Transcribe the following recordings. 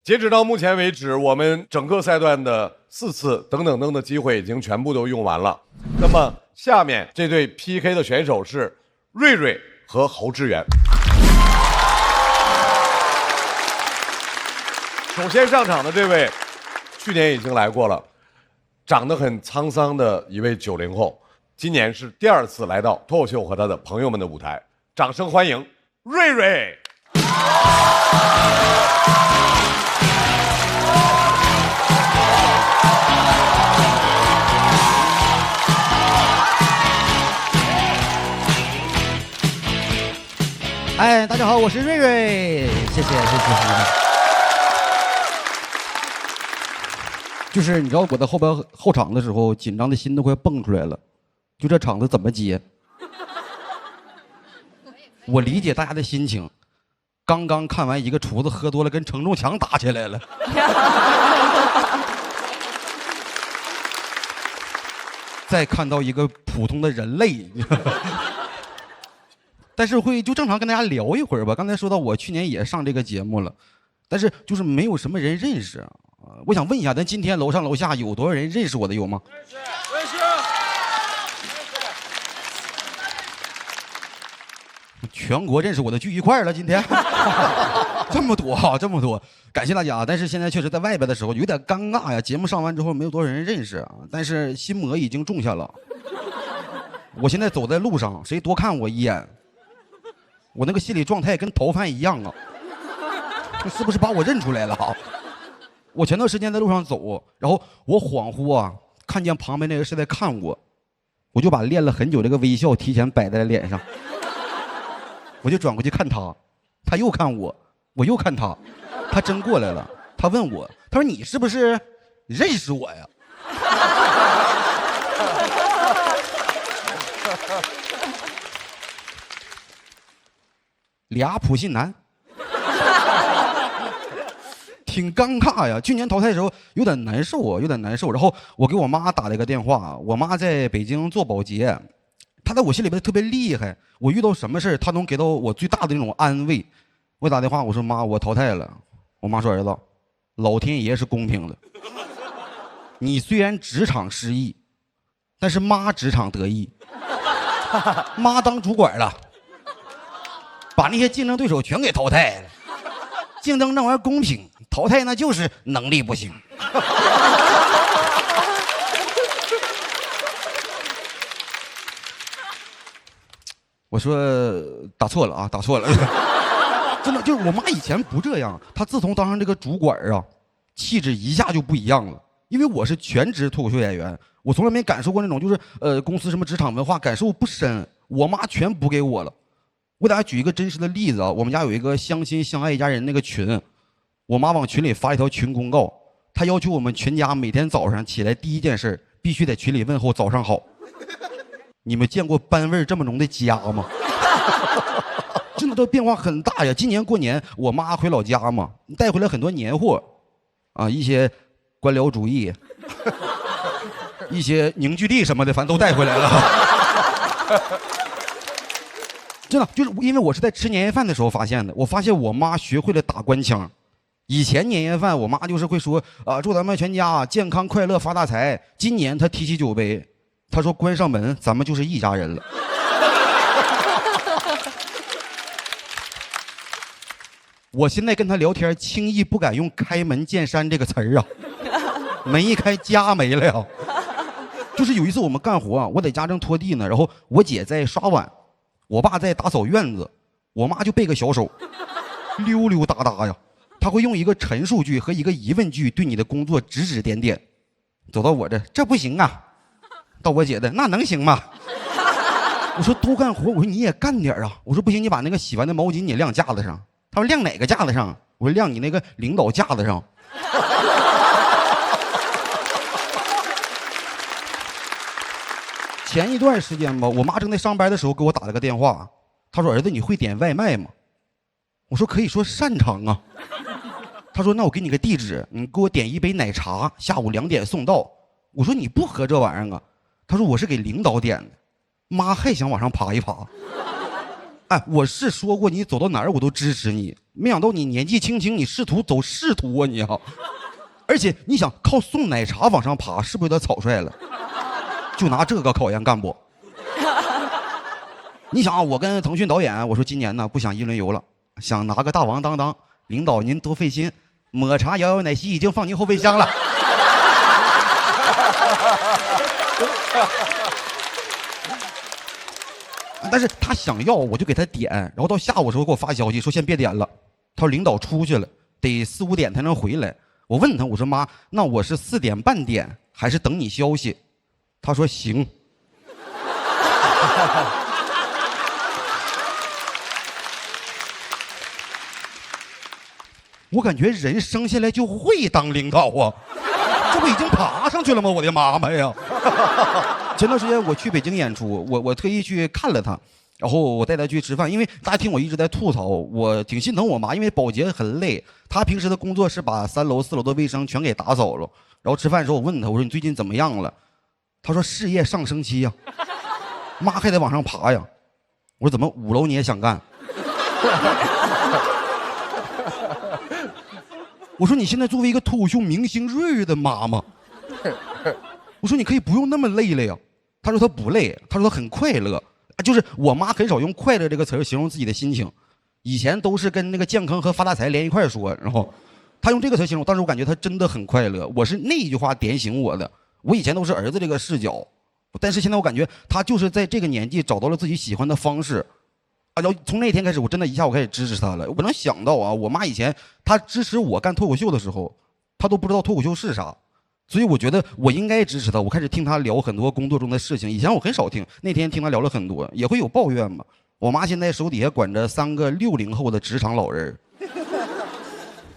截止到目前为止，我们整个赛段的4次等等等的机会已经全部都用完了。那么下面这对 PK 的选手是瑞瑞和侯志远。首先上场的这位，去年已经来过了，长得很沧桑的一位90后，今年是第2次来到脱口秀和他的朋友们的舞台，掌声欢迎瑞瑞。哎，大家好，我是瑞瑞，谢谢。就是你知道我在后场的时候，紧张的心都快蹦出来了，就这场子怎么接？我理解大家的心情，刚刚看完一个厨子喝多了跟承重墙打起来了。再看到一个普通的人类。但是会就正常跟大家聊一会儿吧。刚才说到我去年也上这个节目了，但是就是没有什么人认识啊。我想问一下，咱今天楼上楼下有多少人认识我的有吗？认识。全国认识我的聚一块了，今天这么多啊，这么多，感谢大家。但是现在确实在外边的时候有点尴尬呀。节目上完之后没有多少人认识啊，但是心魔已经种下了。我现在走在路上，谁多看我一眼，我那个心理状态跟逃犯一样啊！这是不是把我认出来了啊？我前段时间在路上走，然后我恍惚啊，看见旁边那个是在看我，我就把练了很久这个微笑提前摆在了脸上，我就转过去看他，他又看我，我又看他，他真过来了，他问我，他说你是不是认识我呀？俩普信男，挺尴尬呀。去年淘汰的时候有点难受啊，有点难受。然后我给我妈打了一个电话，我妈在北京做保洁，她在我心里边特别厉害。我遇到什么事她能给到我最大的那种安慰。我打电话我说妈，我淘汰了。我妈说儿子，老天爷是公平的，你虽然职场失意，但是妈职场得意，妈当主管了。把那些竞争对手全给淘汰了，竞争那玩意儿公平，淘汰那就是能力不行。我说打错了啊，打错了，真的就是我妈以前不这样，她自从当上这个主管啊，气质一下就不一样了。因为我是全职脱口秀演员，我从来没感受过那种就是公司什么职场文化感受不深，我妈全补给我了。我给大家举一个真实的例子啊，我们家有一个相亲相爱一家人那个群，我妈往群里发一条群公告，她要求我们全家每天早上起来第一件事必须在群里问候早上好。你们见过班味这么浓的家吗？真的这变化很大呀。今年过年我妈回老家嘛，带回来很多年货啊，一些官僚主义，一些凝聚力什么的，反正都带回来了。真的就是因为我是在吃年夜饭的时候发现的，我发现我妈学会了打官腔。以前年夜饭我妈就是会说啊，祝咱们全家健康快乐发大财。今年她提起酒杯，她说关上门咱们就是一家人了。我现在跟她聊天轻易不敢用开门见山这个词儿啊，门一开家没了呀。就是有一次我们干活啊，我在家正拖地呢，然后我姐在刷碗，我爸在打扫院子，我妈就背个小手，溜溜达达呀。她会用一个陈述句和一个疑问句对你的工作指指点点。走到我这不行啊，到我姐的那能行吗？我说都干活，我说你也干点啊。我说不行，你把那个洗完的毛巾你晾架子上。她说晾哪个架子上？我说晾你那个领导架子上。前一段时间吧，我妈正在上班的时候给我打了个电话，她说儿子你会点外卖吗？我说可以说擅长啊。她说那我给你个地址，你给我点一杯奶茶，下午2点送到。我说你不喝这玩意儿啊？她说我是给领导点的。妈还想往上爬一爬。哎，我是说过你走到哪儿我都支持你，没想到你年纪轻轻，你试图走仕途啊你啊！而且你想靠送奶茶往上爬，是不是有点草率了？就拿这个考验干部。你想啊，我跟腾讯导演我说今年呢不想一轮游了，想拿个大王当当。领导您多费心，抹茶摇摇奶昔已经放您后备箱了。但是他想要，我就给他点，然后到下午的时候给我发消息说先别点了，他说领导出去了，得4、5点才能回来。我问他，我说妈，那我是4点半点还是等你消息？他说行。我感觉人生下来就会当领导啊，这不已经爬上去了吗？我的妈妈呀！前段时间我去北京演出，我特意去看了他，然后我带他去吃饭，因为大家听我一直在吐槽，我挺心疼我妈，因为保洁很累，她平时的工作是把3楼4楼的卫生全给打扫了。然后吃饭的时候我问他，我说你最近怎么样了？他说事业上升期呀，妈还得往上爬呀。我说怎么5楼你也想干？我说你现在作为一个脱口秀明星瑞瑞的妈妈，我说你可以不用那么累了呀。他说他不累，他说他很快乐。就是我妈很少用快乐这个词儿形容自己的心情，以前都是跟那个健康和发大财连一块说，然后他用这个词形容，当时我感觉他真的很快乐。我是那一句话点醒我的。我以前都是儿子这个视角，但是现在我感觉他就是在这个年纪找到了自己喜欢的方式。然后从那天开始，我真的一下我开始支持他了。我能想到啊，我妈以前她支持我干脱口秀的时候，她都不知道脱口秀是啥，所以我觉得我应该支持她。我开始听她聊很多工作中的事情，以前我很少听，那天听她聊了很多，也会有抱怨嘛。我妈现在手底下管着3个60后的职场老人，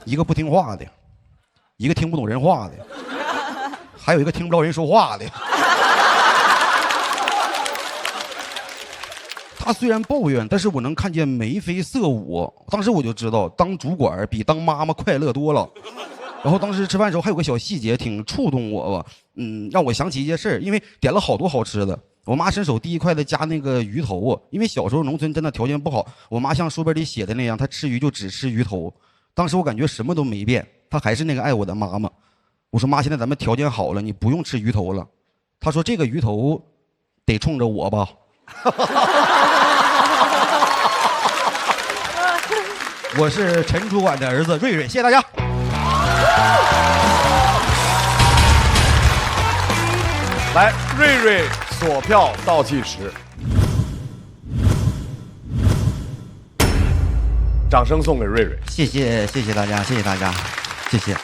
一个不听话的，一个听不懂人话的，还有一个听不着人说话的。他虽然抱怨，但是我能看见眉飞色舞。当时我就知道，当主管比当妈妈快乐多了。然后当时吃饭的时候还有个小细节挺触动我吧，让我想起一件事儿，因为点了好多好吃的，我妈伸手第一筷子夹那个鱼头，因为小时候农村真的条件不好，我妈像书本里写的那样，她吃鱼就只吃鱼头。当时我感觉什么都没变，她还是那个爱我的妈妈。我说妈，现在咱们条件好了，你不用吃鱼头了。她说这个鱼头得冲着我吧。我是陈主管的儿子瑞瑞，谢谢大家。来，瑞瑞锁票倒计时，掌声送给瑞瑞。谢谢大家，谢谢大家，谢谢。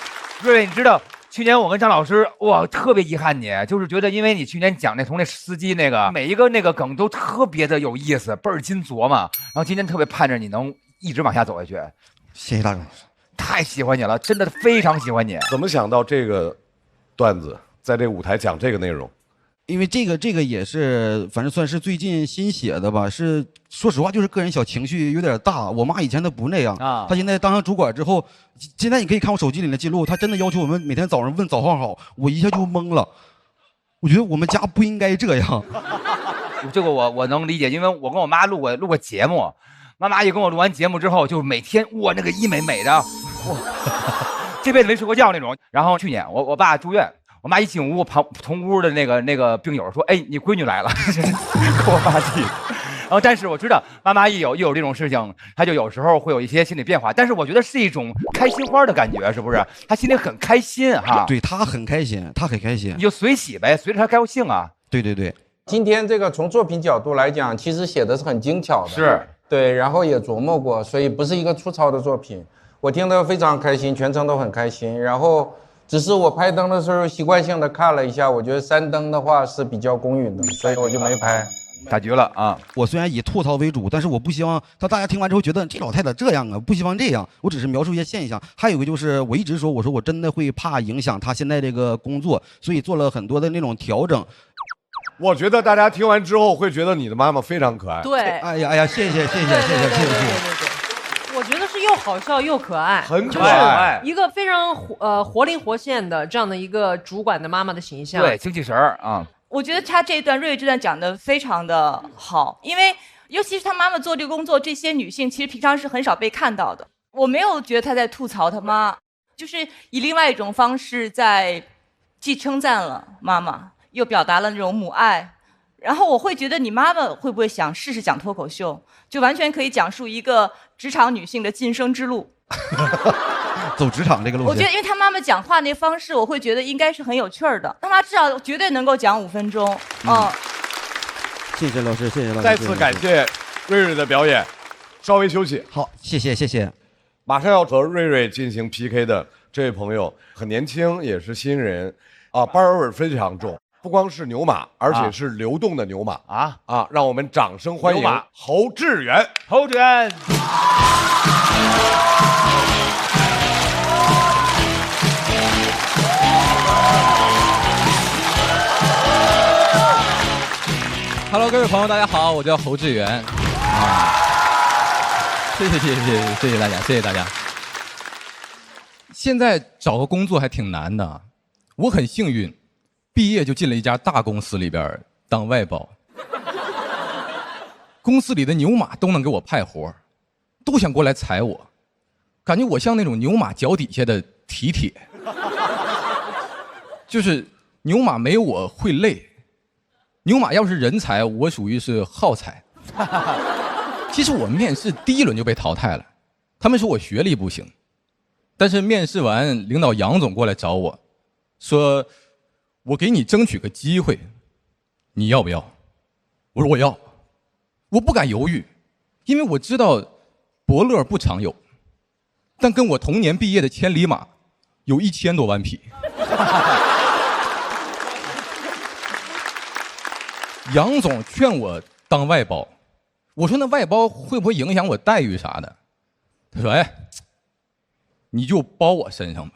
瑞瑞，你知道去年我跟张老师，哇，特别遗憾你，就是觉得因为你去年讲从那司机那个每一个那个梗都特别的有意思，倍儿金琢磨，然后今天特别盼着你能一直往下走下去。谢谢大家，太喜欢你了，真的非常喜欢你。怎么想到这个段子，在这个舞台讲这个内容？因为这个也是，反正算是最近新写的吧。是说实话，就是个人小情绪有点大。我妈以前她不那样啊，她现在当上主管之后，现在你可以看我手机里的记录，她真的要求我们每天早上问早上好，我一下就懵了。我觉得我们家不应该这样。这个我能理解，因为我跟我妈录过节目。妈妈一跟我录完节目之后，就每天哇那个医美美的，哇，这辈子没睡过觉那种。然后去年我爸住院，我妈一进屋，同屋的那个病友说：“哎，你闺女来了。”给我爸气。然后但是我知道妈妈一有这种事情，她就有时候会有一些心理变化。但是我觉得是一种开心花的感觉，是不是？她心里很开心哈。对，她很开心，她很开心。你就随喜呗，随着她高兴啊。对对对。今天这个从作品角度来讲，其实写的是很精巧的。是。对，然后也琢磨过，所以不是一个粗糙的作品。我听得非常开心，全程都很开心。然后只是我拍灯的时候习惯性的看了一下，我觉得3灯的话是比较公允的，所以我就没拍。打局了啊！我虽然以吐槽为主，但是我不希望大家听完之后觉得这老太太这样啊，不希望这样。我只是描述一些现象。还有一个就是，我一直说，我说我真的会怕影响她现在这个工作，所以做了很多的那种调整。我觉得大家听完之后会觉得你的妈妈非常可爱。对，哎呀，谢谢。我觉得是又好笑又可爱，很可爱，一个非常活灵活现的这样的一个主管的妈妈的形象。对，精气神儿啊。我觉得他这一段瑞瑞这段讲的非常的好，因为尤其是她妈妈做这个工作，这些女性其实平常是很少被看到的。我没有觉得她在吐槽她妈，就是以另外一种方式在既称赞了妈妈，又表达了那种母爱。然后我会觉得你妈妈会不会想试试讲脱口秀，就完全可以讲述一个职场女性的晋升之路。走职场这个路线。我觉得，因为她妈妈讲话那方式，我会觉得应该是很有趣儿的。她妈至少绝对能够讲5分钟。谢谢老师，谢谢老师。再次感谢瑞瑞的表演，稍微休息。好，谢谢谢谢。马上要和瑞瑞进行 PK 的这位朋友很年轻，也是新人啊，巴尔味非常重，不光是牛马，而且是流动的牛马啊！让我们掌声欢迎牛马侯志远。侯志远。Hello， 各位朋友，大家好，我叫侯志远。谢谢大家，谢谢大家。现在找个工作还挺难的，我很幸运，毕业就进了一家大公司里边当外包。公司里的牛马都能给我派活，都想过来踩我，感觉我像那种牛马脚底下的蹄铁，就是牛马没有我会累。牛马要是人才，我属于是耗材。其实我面试第1轮就被淘汰了，他们说我学历不行。但是面试完，领导杨总过来找我，说我给你争取个机会，你要不要？我说我要，我不敢犹豫，因为我知道伯乐不常有，但跟我同年毕业的千里马有1000多万匹。杨总劝我当外包，我说那外包会不会影响我待遇啥的？他说：“哎，你就包我身上吧。”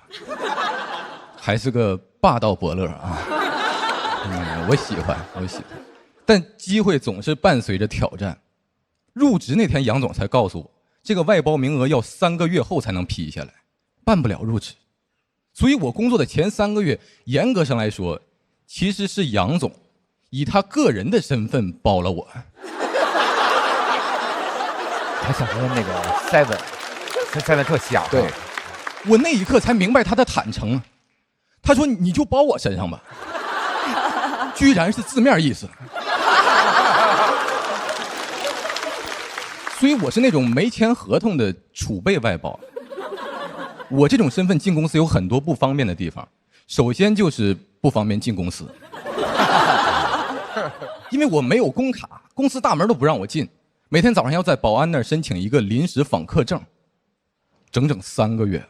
还是个霸道伯乐啊！我喜欢。但机会总是伴随着挑战。入职那天，杨总才告诉我，这个外包名额要3个月后才能批下来，办不了入职。所以我工作的前3个月，严格上来说，其实是杨总以他个人的身份包了我。他想跟那个 Seven 特像。对，我那一刻才明白他的坦诚。他说：“你就包我身上吧。”居然是字面意思。所以我是那种没签合同的储备外包。我这种身份进公司有很多不方便的地方，首先就是不方便进公司。因为我没有工卡，公司大门都不让我进，每天早上要在保安那儿申请一个临时访客证，整整3个月。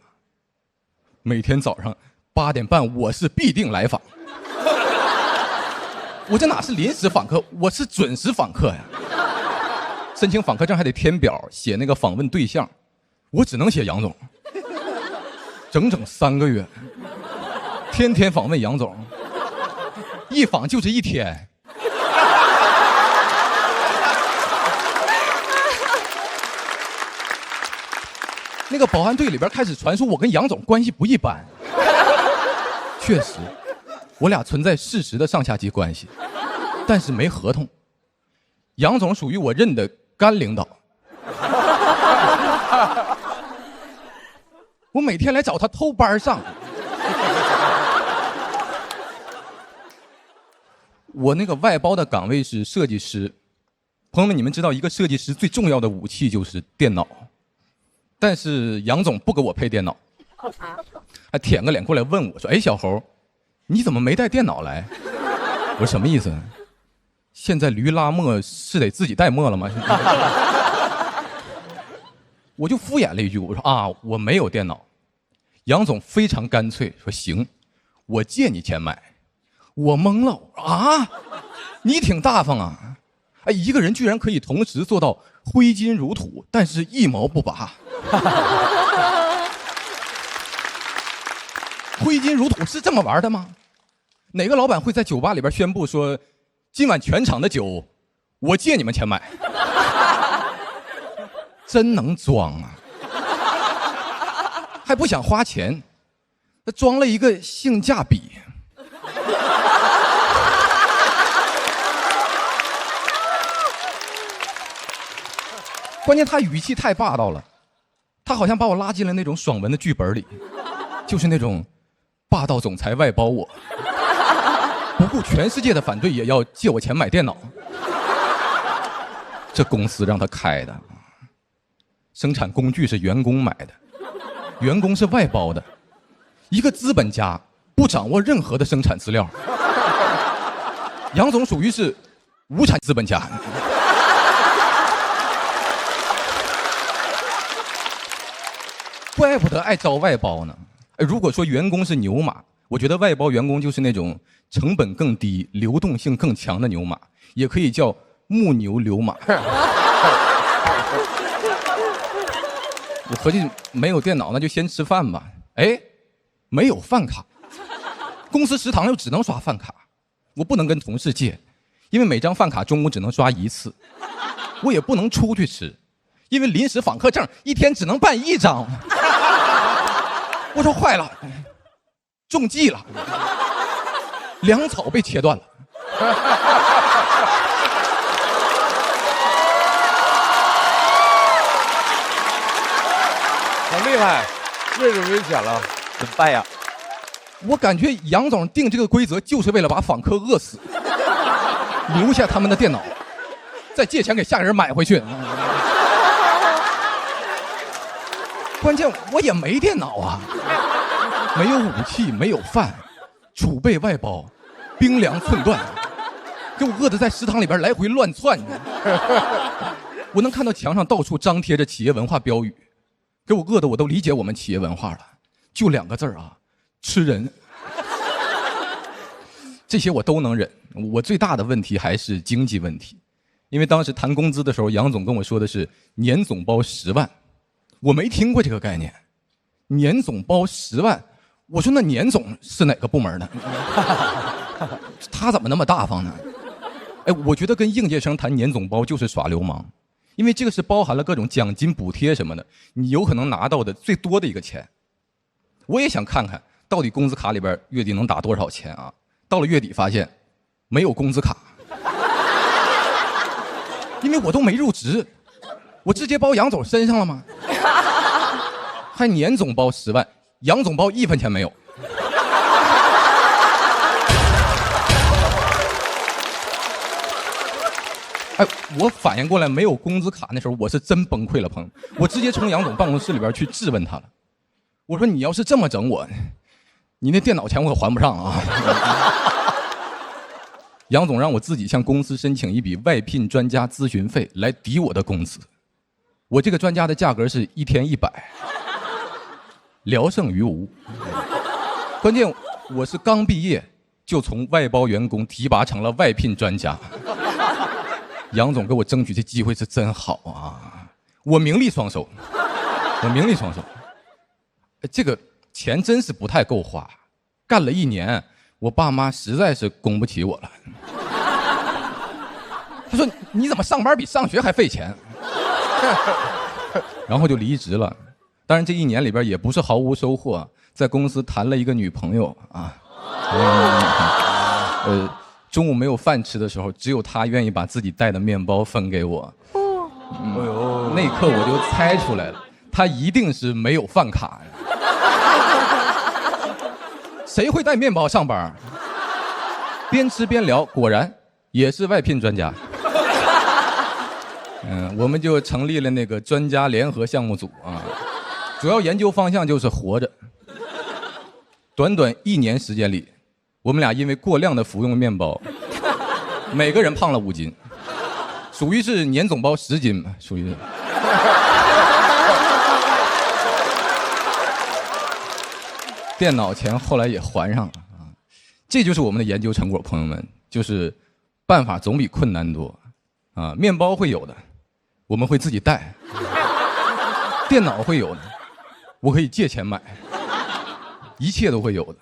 每天早上8点半，我是必定来访。我这哪是临时访客，我是准时访客呀！申请访客证还得填表，写那个访问对象，我只能写杨总。整整3个月，天天访问杨总，一访就是1天。那个保安队里边开始传说我跟杨总关系不一般。确实，我俩存在事实的上下级关系，但是没合同。杨总属于我认的干领导。我每天来找他偷班上。我那个外包的岗位是设计师。朋友们，你们知道一个设计师最重要的武器就是电脑，但是杨总不给我配电脑，还舔个脸过来问我说：“哎，小猴，你怎么没带电脑来？”我说：“什么意思？现在驴拉磨是得自己带磨了吗？”我就敷衍了一句，我说：“啊，我没有电脑。”杨总非常干脆说：“行，我借你钱买。”我懵了啊！你挺大方啊！哎，一个人居然可以同时做到挥金如土，但是一毛不拔。挥金如土是这么玩的吗？哪个老板会在酒吧里边宣布说，今晚全场的酒我借你们钱买？真能装啊！还不想花钱，他装了一个性价比。关键他语气太霸道了，他好像把我拉进了那种爽文的剧本里，就是那种霸道总裁外包我，不顾全世界的反对也要借我钱买电脑。这公司让他开的，生产工具是员工买的，员工是外包的，一个资本家不掌握任何的生产资料。杨总属于是无产资本家。怪不得爱招外包呢。如果说员工是牛马，我觉得外包员工就是那种成本更低、流动性更强的牛马，也可以叫木牛流马。我合计没有电脑，那就先吃饭吧。哎，没有饭卡，公司食堂又只能刷饭卡，我不能跟同事借，因为每张饭卡中午只能刷1次。我也不能出去吃，因为临时访客证1天只能办1张。我说坏了，中计了，粮草被切断了。很厉害，瑞瑞危险了，怎么办呀？我感觉杨总定这个规则就是为了把访客饿死，留下他们的电脑，再借钱给下个人买回去。关键我也没电脑啊，没有武器，没有饭，储备外包，兵粮寸断，给我饿得在食堂里边来回乱窜。我能看到墙上到处张贴着企业文化标语，给我饿得我都理解我们企业文化了，就2个字啊，吃人。这些我都能忍，我最大的问题还是经济问题，因为当时谈工资的时候，杨总跟我说的是年总包10万。我没听过这个概念，年总包10万，我说那年总是哪个部门的？他怎么那么大方呢？哎，我觉得跟应届生谈年总包就是耍流氓，因为这个是包含了各种奖金、补贴什么的，你有可能拿到的最多的一个钱。我也想看看到底工资卡里边月底能打多少钱啊？到了月底发现没有工资卡，因为我都没入职，我直接包杨总身上了吗？还年总包10万，杨总包1分钱没有。哎，我反应过来没有工资卡那时候，我是真崩溃了，朋友。我直接从杨总办公室里边去质问他了。我说你要是这么整我，你那电脑钱我可还不上啊。杨总让我自己向公司申请一笔外聘专家咨询费来抵我的工资。我这个专家的价格是1天100，聊胜于无。关键我是刚毕业就从外包员工提拔成了外聘专家。杨总给我争取这机会是真好啊！我名利双收，我名利双收。这个钱真是不太够花，干了1年，我爸妈实在是供不起我了。他说：“你怎么上班比上学还费钱？”然后就离职了。当然这1年里边也不是毫无收获，在公司谈了一个女朋友啊。中午没有饭吃的时候，只有他愿意把自己带的面包分给我。那一刻我就猜出来了，他一定是没有饭卡呀。谁会带面包上班？边吃边聊，果然也是外聘专家。我们就成立了那个专家联合项目组啊，主要研究方向就是活着。短短1年时间里，我们俩因为过量的服用面包，每个人胖了5斤，属于是年总包10斤吧，属于是。电脑钱后来也还上了啊，这就是我们的研究成果，朋友们，就是办法总比困难多啊。面包会有的，我们会自己带；电脑会有的，我可以借钱买，一切都会有的。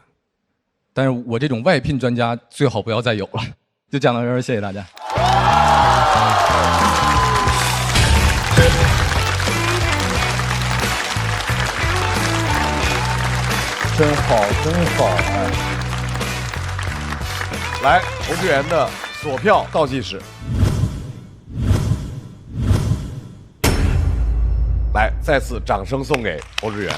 但是我这种外聘专家最好不要再有了。就讲到这儿，谢谢大家。真好，真好！哎，来，程序员的锁票倒计时来，再次掌声送给侯志远。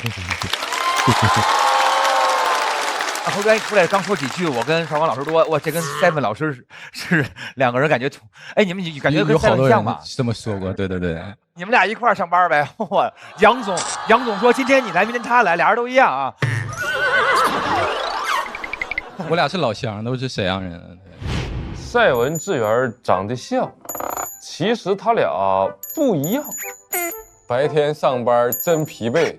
侯志远一出来刚说几句，我跟邵光老师说，哇，这跟 Seven 老师是两个人感觉，哎，你们感觉跟有好 Seven 多人像吗？这么说过，对对对。你们俩一块儿上班呗。我杨总说今天你来，明天他来，俩人都一样啊。我俩是老乡，都是沈阳人。赛文、志远长得像，其实他俩不一样。白天上班真疲惫，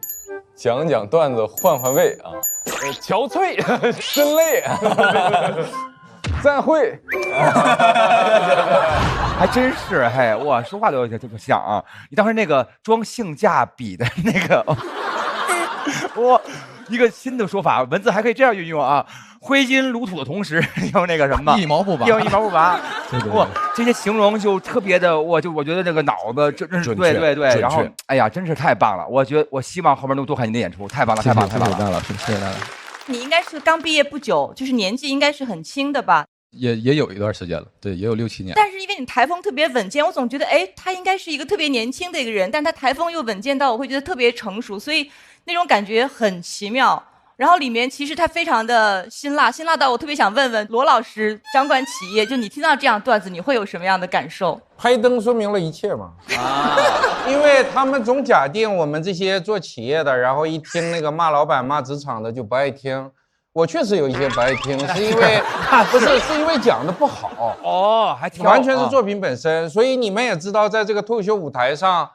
讲讲段子换换位啊。憔悴，真累。散会。还真是，嘿，我说话都像啊！你当时那个装性价比的那个，我一个新的说法，文字还可以这样运用啊！挥金如土的同时，用那个什么一毛不拔，用一毛不拔。对对对哇，这些形容就特别的，我觉得这个脑子真是对对对，然后哎呀，真是太棒了！我希望后面能多看您的演出，太棒了，太棒了，太棒了！大老师，谢谢大家。你应该是刚毕业不久，就是年纪应该是很轻的吧？也有一段时间了，对，也有6、7年。但是因为你台风特别稳健，我总觉得，哎，他应该是一个特别年轻的一个人，但他台风又稳健到我会觉得特别成熟，所以那种感觉很奇妙。然后里面其实他非常的辛辣到我特别想问问罗老师，掌管企业，就你听到这样段子，你会有什么样的感受？拍灯说明了一切嘛。因为他们总假定我们这些做企业的，然后一听那个骂老板、骂职场的就不爱听。我确实有一些不爱听，是因为是因为讲的不好哦，还挺完全是作品本身。所以你们也知道，在这个脱口秀舞台上，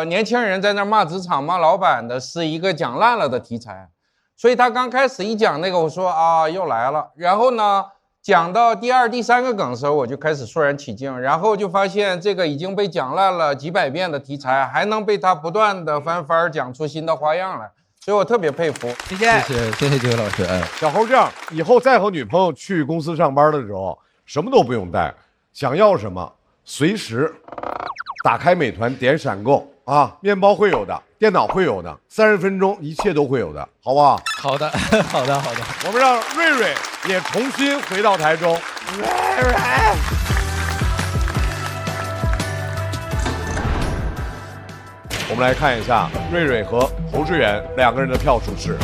年轻人在那骂职场、骂老板的是一个讲烂了的题材。所以他刚开始一讲那个，我说啊又来了。然后呢，讲到第2、第3个梗的时候，我就开始肃然起敬，然后就发现这个已经被讲烂了几百遍的题材，还能被他不断的翻番讲出新的花样来。所以我特别佩服，谢谢几位老师。哎，小侯这样，以后再和女朋友去公司上班的时候，什么都不用带，想要什么随时打开美团点闪购啊，面包会有的，电脑会有的，30分钟一切都会有的，好不好？好的，好的，好的。我们让瑞瑞也重新回到台中。瑞瑞。我们来看一下瑞瑞和侯志远两个人的票数是。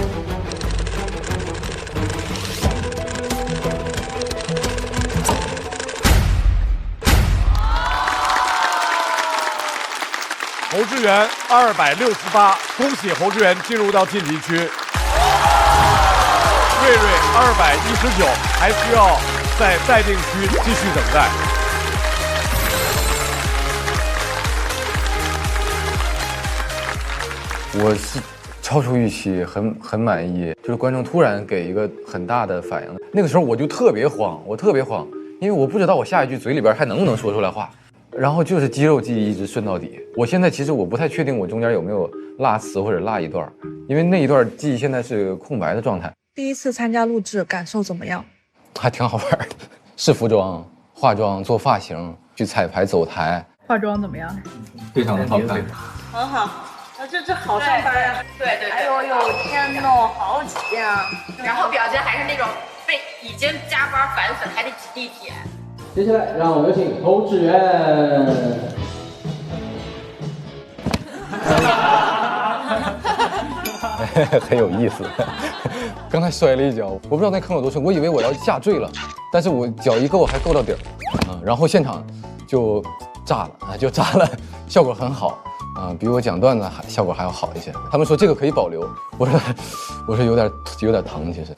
侯志远268，恭喜侯志远进入到晋级区。瑞瑞219，还需要在待定区继续等待。我是超出预期，很满意。就是观众突然给一个很大的反应，那个时候我就特别慌，因为我不知道我下一句嘴里边还能不能说出来话，然后就是肌肉记忆一直顺到底。我现在其实我不太确定我中间有没有落词或者落一段，因为那一段记忆现在是空白的状态。第一次参加录制，感受怎么样？还挺好玩的，试服装、化妆、做发型、去彩排、走台。化妆怎么样？非常的好看，很好。这好上班呀！对。哎呦天呐，好挤呀！然后表情还是那种已经加班反粉，还得挤地铁。接下来让我们有请侯志远。很有意思。刚才摔了一跤，我不知道那坑有多深，我以为我要下坠了，但是我脚一够还够到底儿啊，然后现场就炸了，效果很好啊，比我讲段子效果还要好一些。他们说这个可以保留，我说有点疼，其实。